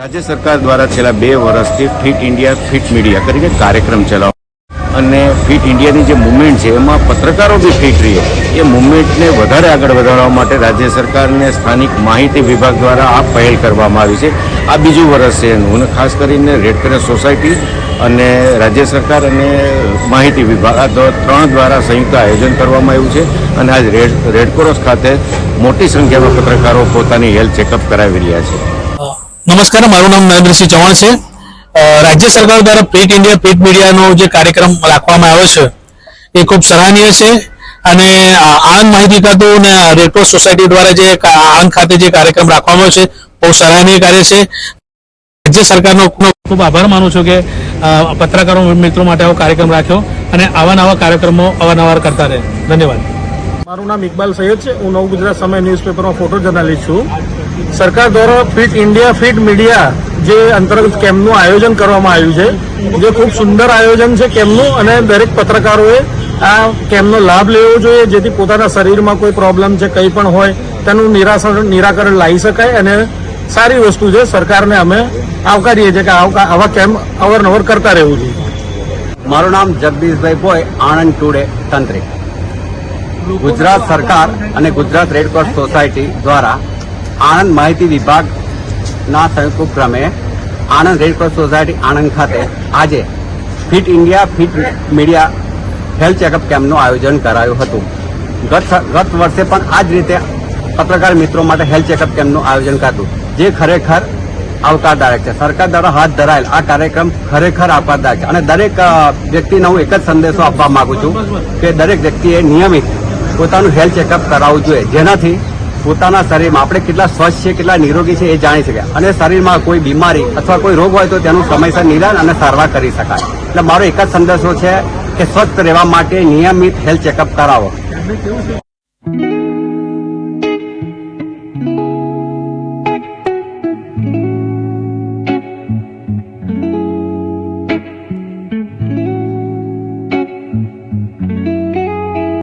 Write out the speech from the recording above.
રાજ્ય સરકાર દ્વારા છેલ્લા 2 વર્ષથી ફિટ ઇન્ડિયા ફિટ મીડિયા કરીને કાર્યક્રમ ચલાવ અને ફિટ ઇન્ડિયાની જે મુવમેન્ટ છે એમાં પત્રકારો બી ફિટ રહે એ મુવમેન્ટને વધારે આગળ વધારવા માટે રાજ્ય સરકારને સ્થાનિક માહિતી વિભાગ દ્વારા આ પહેલ કરવામાં આવી છે. આ બીજું વર્ષ છે એનું અને ખાસ કરીને રેડક્રોસ સોસાયટી અને રાજ્ય સરકાર અને માહિતી વિભાગ આ 3 દ્વારા સંયુક્ત આયોજન કરવામાં આવ્યું છે અને આજ રેડક્રોસ ખાતે મોટી સંખ્યામાં પત્રકારો પોતાની હેલ્થ ચેકઅપ કરાવી રહ્યા છે. નમસ્કાર, મારું નામ નરેન્દ્રસિંહ ચૌહાણ છે. રાજ્ય સરકાર દ્વારા ફિટ ઇન્ડિયા ફિટ મીડિયાનો જે કાર્યક્રમ રાખવામાં આવ્યો છે એ ખૂબ સરાહનીય છે અને આણંદ માહિતી ખાતું અને રેડક્રોસ સોસાયટી દ્વારા જે આણંદ ખાતે જે કાર્યક્રમ રાખવામાં આવ્યો છે બહુ સરાહનીય કાર્ય છે. રાજ્ય સરકારનો ખૂબ આભાર માનું છું કે પત્રકારો મિત્રો માટે આવો કાર્યક્રમ રાખ્યો અને આવા નવા કાર્યક્રમો અવારનવાર કરતા રહે. ધન્યવાદ. મારું નામ ઇકબાલ સૈયદ છે. હું નવ ગુજરાત સમય ન્યૂઝપેપરમાં ફોટો જર્નાલિસ્ટ છું. સરકાર દ્વારા ફિટ ઇન્ડિયા ફિટ મીડિયા જે અંતર્ગત કેમ્પનું આયોજન કરવામાં આવ્યું છે, જે ખૂબ સુંદર આયોજન છે કેમ્પનું અને દરેક પત્રકારોએ આ કેમ્પનો લાભ લેવો જોઈએ, જેથી પોતાના શરીરમાં કોઈ પ્રોબ્લેમ છે કંઈ પણ હોય તેનું નિરાકરણ લાવી શકાય અને સારી વસ્તુ છે. સરકારને અમે આવકારીએ છીએ કે આવા કેમ્પ અવારનવાર કરતા રહેવું જોઈએ. મારું નામ જગદીશભાઈ ભોય, આણંદ ટુડે તંત્રી. ગુજરાત સરકાર અને ગુજરાત રેડક્રોસ સોસાયટી દ્વારા આણંદ માહિતી વિભાગના સંયુક્ત ઉપક્રમે આણંદ રેડક્રોસ સોસાયટી આણંદ ખાતે આજે fit India fit media health checkup કેમ્પનું આયોજન કરાયું હતું. ગત વર્ષે પણ આ જ રીતે પત્રકાર મિત્રો માટે હેલ્થ ચેકઅપ કેમ્પનું આયોજન કર્યું, જે ખરેખર આવકારદાયક છે. સરકાર દ્વારા હાથ ધરાયેલ આ કાર્યક્રમ ખરેખર આવકારદાયક છે અને દરેક વ્યક્તિને હું એક જ સંદેશો આપવા માંગુ છું કે દરેક વ્યક્તિએ નિયમિત પોતાનું હેલ્થ ચેકઅપ કરાવવું જોઈએ, જેનાથી પોતાના શરીરમાં આપણે કેટલા સ્વસ્થ છે, કેટલા નિરોગી છે એ જાણી શકે અને શરીરમાં કોઈ બીમારી અથવા કોઈ રોગ હોય તો તેનું સમયસર નિદાન અને સારવાર કરી શકાય. એટલે મારો એક જ સંદેશો છે કે સ્વસ્થ રહેવા માટે નિયમિત હેલ્થ ચેકઅપ કરાવો.